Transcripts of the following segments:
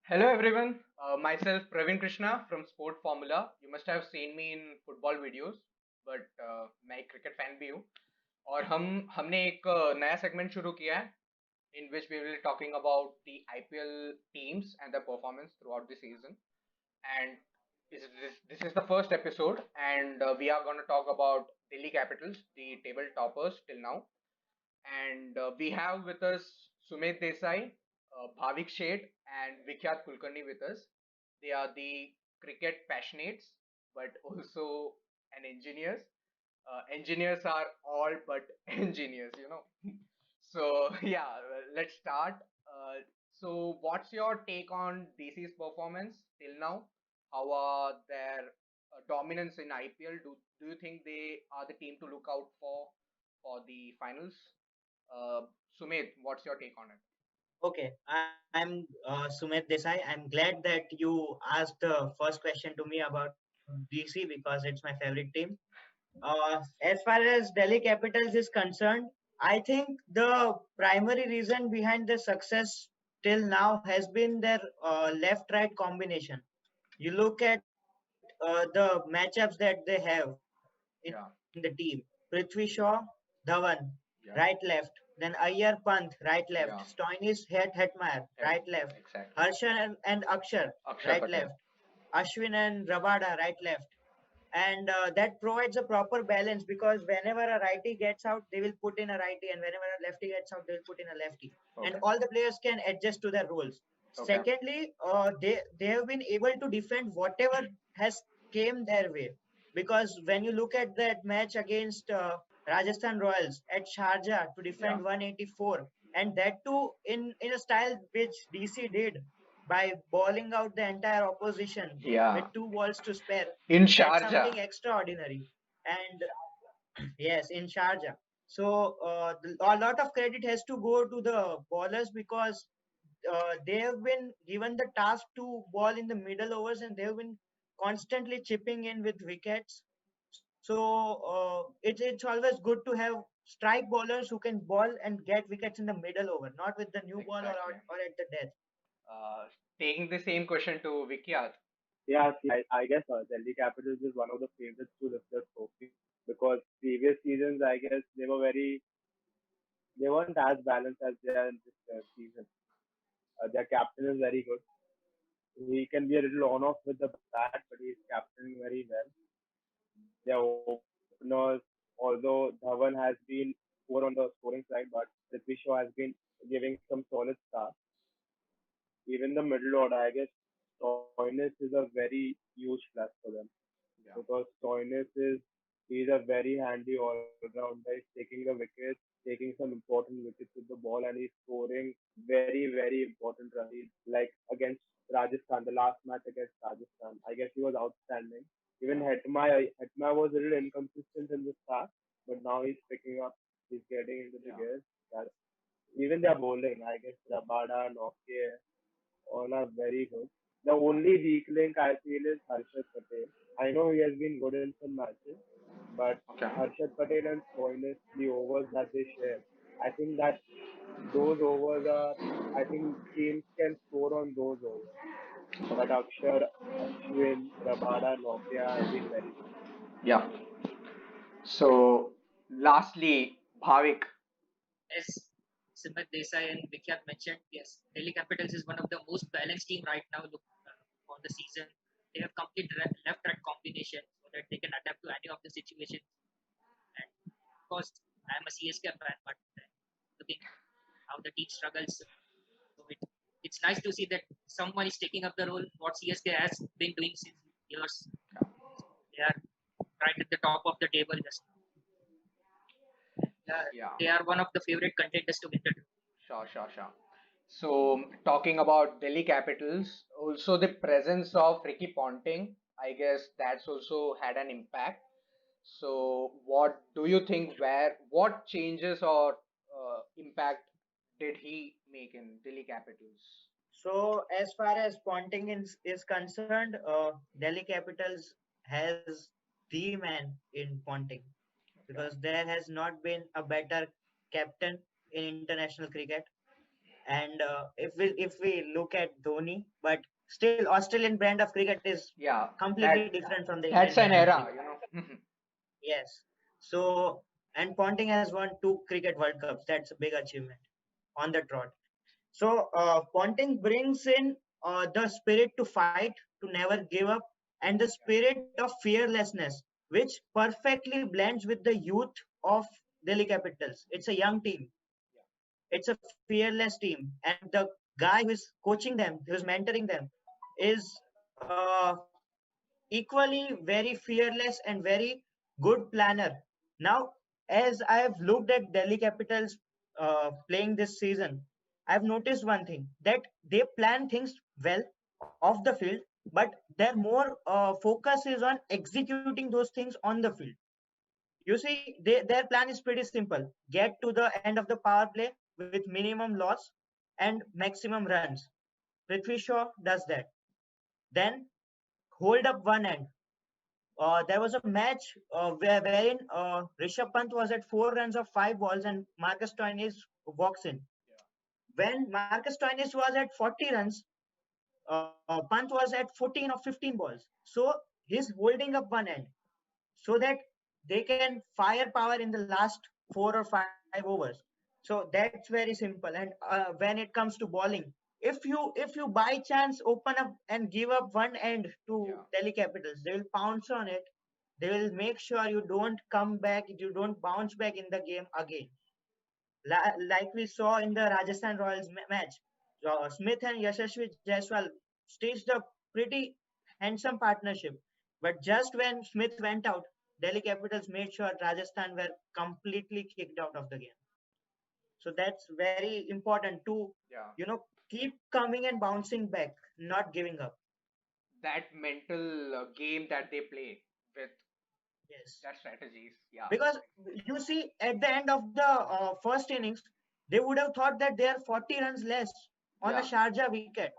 Hello everyone, myself Praveen Krishna from Sport Formula. You must have seen me in football videos, but मैं एक cricket fan भी हूँ और हमने एक नया segment शुरू किया है in which we will be talking about the IPL teams and their performance throughout the season. And this is the first episode, and we are going to talk about Delhi Capitals, the table toppers till now. And we have with us Sumit Desai, Bhavik Sheth, and Vikhyat Kulkarni with us. They are the cricket passionates, but also an engineers. Engineers are all but engineers. So yeah, let's start. So what's your take on DC's performance till now? How are their dominance in IPL? Do you think they are the team to look out for the finals? Uh, Sumit, what's your take on it? Okay, I'm Sumit Desai. I'm glad that you asked the first question to me about DC because it's my favorite team. As far as Delhi Capitals is concerned, I think the primary reason behind the success till now has been their left-right combination. You look at the matchups that they have in the team. Yeah, Prithvi Shaw, Dhawan, right yeah, left. Then Ayyar Pant, right left. yeah. Stoinis Hetmar, right Head, left. exactly. Harsha and Akshar, right Akshar left. Patel. Ashwin and Rabada, right left. And that provides a proper balance because whenever a righty gets out, they will put in a righty, and whenever a lefty gets out, they will put in a lefty. And Okay, all the players can adjust to their roles. okay. Secondly, they have been able to defend whatever has came their way. Because when you look at that match against Rajasthan Royals at Sharjah to Yeah, defend 184, and that too in a style which DC did by bowling out the entire opposition yeah. with two balls to spare, In that's Sharjah. something extraordinary. And yes, in Sharjah. So a lot of credit has to go to the bowlers because they have been given the task to ball in the middle overs and they have been constantly chipping in with wickets. So it's always good to have strike bowlers who can ball and get wickets in the middle over, not with the new ball Exactly. or at the death. Taking the same question to Vikyat. I guess Delhi Capitals is one of the favorites to lift the trophy because previous seasons, I guess they weren't as balanced as they are in this season. Their captain is very good. He can be a little on off with the bat, but he's captaining very well. Their openers, although Dhawan has been poor on the scoring side, but Prithvi Shaw has been giving some solid start. Even the middle order, I guess Stoinis is a very huge plus for them Yeah, because Stoinis is he's a very handy all rounder. He's taking the wickets, taking some important wickets with the ball, and he's scoring very important runs. Like against Rajasthan, the last match against Rajasthan, I guess he was outstanding. Even yeah, Hetma was a little inconsistent in the start, but now he's picking up. He's getting into the yeah, gears. That even their bowling, I guess Rabada, Nokia, all are very good. The only weak link I feel is Harshad Patel. I know he has been good in some matches, but okay. Harshad Patel and Stoinis, the overs that they share, I think that those overs are, I think teams can score on those overs. But Akshar, Ashwin, Rabada, Nokia have been very good. Yeah. So, lastly, Bhavik. As Simit Desai and Vikhyat mentioned, yes, Delhi Capitals is one of the most balanced team right now. Look on the season, they have complete left-right combination so that they can adapt to any of the situations. And of course, I am a CSK fan, but looking how the team struggles, so it's nice to see that someone is taking up the role what CSK has been doing since years. They are right at the top of the table. Just Yeah, they are one of the favorite contenders to win the trophy. sure. So, talking about Delhi Capitals, also the presence of Ricky Ponting, I guess that's also had an impact. So, what do you think? What changes or impact did he make in Delhi Capitals? So as far as Ponting is concerned, Delhi Capitals has the man in Ponting Okay, because there has not been a better captain in international cricket. And if we look at Dhoni, but still Australian brand of cricket is Yeah, completely different from the that's Indian an brand of era, cricket. you know. Yes. So, and Ponting has won 2 cricket World Cups. That's a big achievement on the trot. So, Ponting brings in the spirit to fight, to never give up, and the spirit of fearlessness, which perfectly blends with the youth of Delhi Capitals. It's a young team. It's a fearless team, and the guy who is coaching them, who's mentoring them, is equally very fearless and very good planner. Now, as I have looked at Delhi Capitals playing this season, I've noticed one thing, that they plan things well off the field, but their more focus is on executing those things on the field. You see, their plan is pretty simple: get to the end of the power play with minimum loss and maximum runs. Prithvi Shaw does that. Then hold up one end. There was a match wherein Rishabh Pant was at 4 runs of 5 balls and Marcus Stoinis walks in. When Marcus Stoinis was at 40 runs, Pant was at 14 or 15 balls. So he's holding up one end so that they can firepower in the last 4 or 5 overs. So that's very simple. And when it comes to bowling, if you by chance open up and give up one end to Yeah. Delhi Capitals, they will pounce on it. They will make sure you don't come back, you don't bounce back in the game again. Like we saw in the Rajasthan Royals match, Smith and Yashasvi Jaiswal staged a pretty handsome partnership. But just when Smith went out, Delhi Capitals made sure Rajasthan were completely kicked out of the game. So that's very important to, Yeah, keep coming and bouncing back, not giving up. that mental game that they play with Yes. that strategies. Yeah, Because you see, at the end of the first innings, they would have thought that they are 40 runs less on a yeah, Sharjah wicket.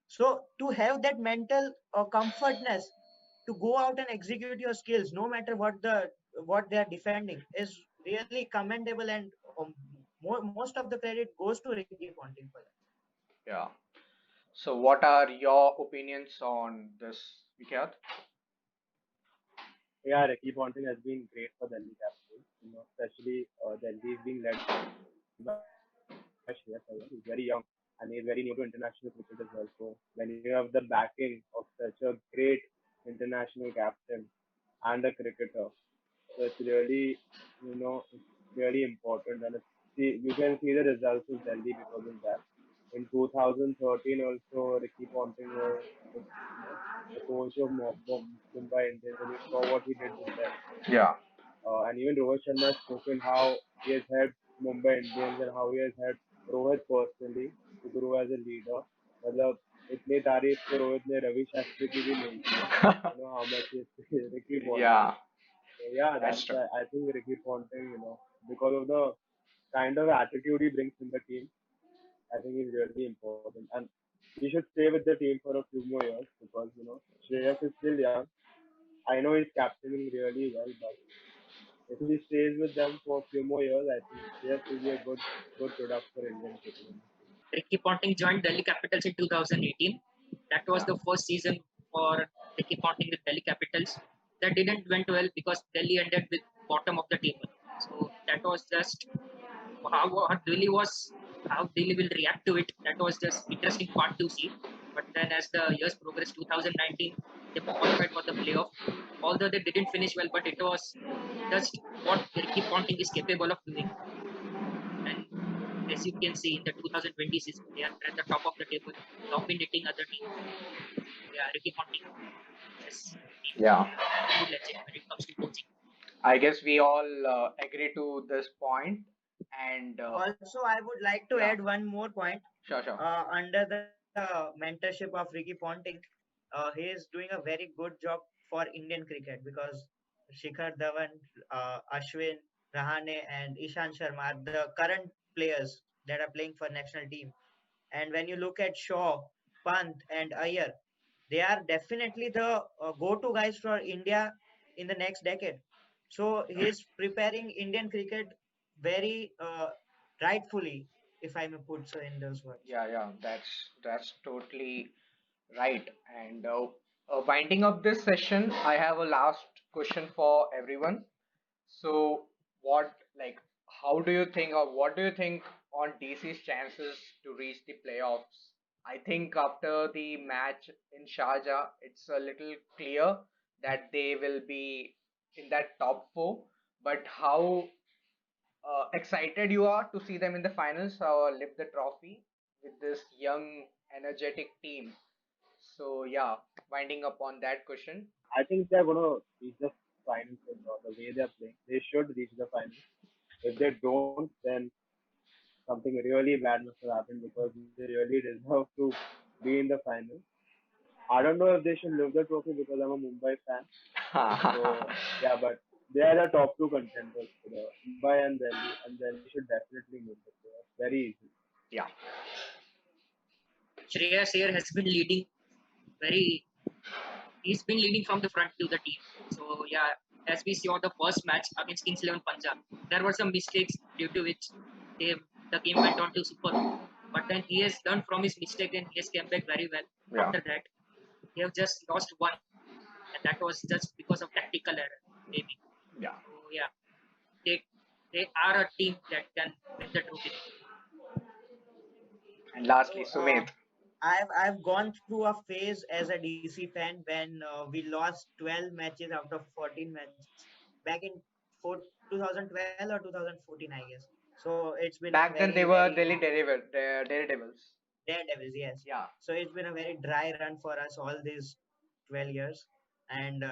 So to have that mental comfortness to go out and execute your skills, no matter what they are defending, is really commendable, and most of the credit goes to Ricky Ponting for that. yeah. So, what are your opinions on this, Vikyat? Yeah, Ricky Ponting has been great for Delhi Capitals. Especially Delhi is being led by Shreyas Iyer. He's very young and he's very new to international cricket as well. So when you have the backing of such a great international captain and a cricketer, so it's really important, and you can see the results of Delhi because of that. In 2013, also Ricky Ponting was the coach of Mumbai Indians, and you saw what he did with them. Yeah, And even Rohit Sharma has spoken how he has helped Mumbai Indians and how he has helped Rohit personally to grow as a leader. मतलब इतनी तारीफ तो रोहित ने रवि शास्त्री की भी नहीं की है. How much is Ricky Ponting. yeah, So yeah, that's that's true. why I think Ricky Ponting, because of the kind of attitude he brings in the team, I think he's really important. And he should stay with the team for a few more years because, Shreyas is still young. I know he's captaining really well, but if he stays with them for a few more years, I think Shreyas will be a good product for Indian cricket. Ricky Ponting joined Delhi Capitals in 2018. That was Yeah, the first season for Ricky Ponting with Delhi Capitals. That didn't went well because Delhi ended with bottom of the table. So that was just how Delhi was, how Delhi will react to it. That was just interesting part to see. But then as the years progressed, 2019 they qualified for the playoff. Although they didn't finish well, but it was just what Ricky Ponting is capable of doing. And as you can see in the 2020 season, they are at the top of the table, dominating other teams. Yeah, Ricky Ponting has been yeah. a true legend when it comes to coaching. I guess we all agree to this point, and Also, I would like to yeah, add one more point. sure, sure. Under the mentorship of Ricky Ponting, he is doing a very good job for Indian cricket, because Shikhar Dhawan, Ashwin, Rahane, and Ishan Sharma are the current players that are playing for national team. And when you look at Shaw, Pant, and Iyer, they are definitely the go-to guys for India in the next decade. So he is preparing Indian cricket very rightfully. if I may put so in those words. Yeah, that's totally right. And winding up this session, I have a last question for everyone. So, what like how do you think, or what do you think on DC's chances to reach the playoffs? I think after the match in Sharjah, it's a little clear that they will be in that top four. But how excited you are to see them in the finals or lift the trophy with this young, energetic team? So yeah, winding up on that question. I think they're gonna reach the finals the way they're playing. They should reach the finals. If they don't, then something really bad must have happened because they really deserve to be in the finals. I don't know if they should lift the trophy because I'm a Mumbai fan. So yeah, but they are the top two contenders for the Mumbai and Delhi should definitely make the playoffs very easy. Yeah. Shreyas here has been leading very. He's been leading from the front to the team. So yeah, as we saw the first match against Kings 11 Punjab, there were some mistakes due to which they, the game went on to super. But then he has learned from his mistake and he has come back very well. Yeah. After that, they have just lost one, and that was just because of tactical error, maybe. Yeah. So yeah, they are a team that can win the trophy. And lastly, So, Sumit. I've gone through a phase as a DC fan when we lost 12 matches out of 14 matches back in 2012 or 2014, I guess. So it's been a Back then they very, were very Daredevils. Daredevils, yes. Yeah. So it's been a very dry run for us all these 12 years, and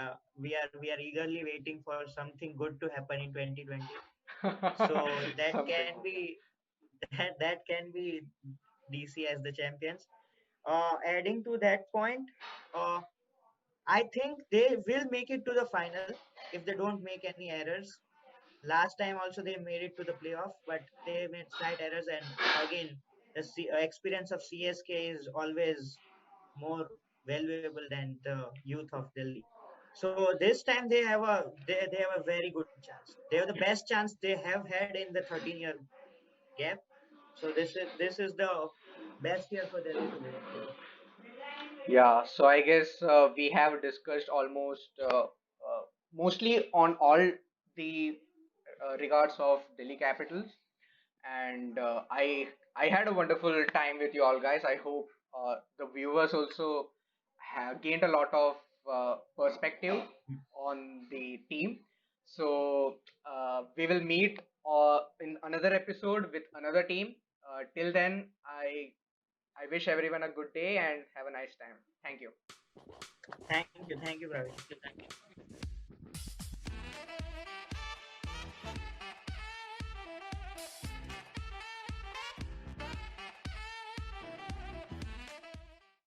we are eagerly waiting for something good to happen in 2020. So that Something. can be that can be DC as the champions. Adding to that point, uh, I think they will make it to the final if they don't make any errors. Last time also they made it to the playoff, but they made slight errors. And again, the experience of CSK is always more valuable than the youth of Delhi. So this time they have a very good chance. They have the best chance they have had in the 13-year gap. So this is the best year for Delhi to win it. Yeah, so I guess we have discussed almost mostly on all the regards of Delhi Capitals, and I had a wonderful time with you all guys. I hope the viewers also have gained a lot of perspective on the team. So we will meet in another episode with another team. Till then, I wish everyone a good day and have a nice time. Thank you. Thank you, Praveen. Thank you.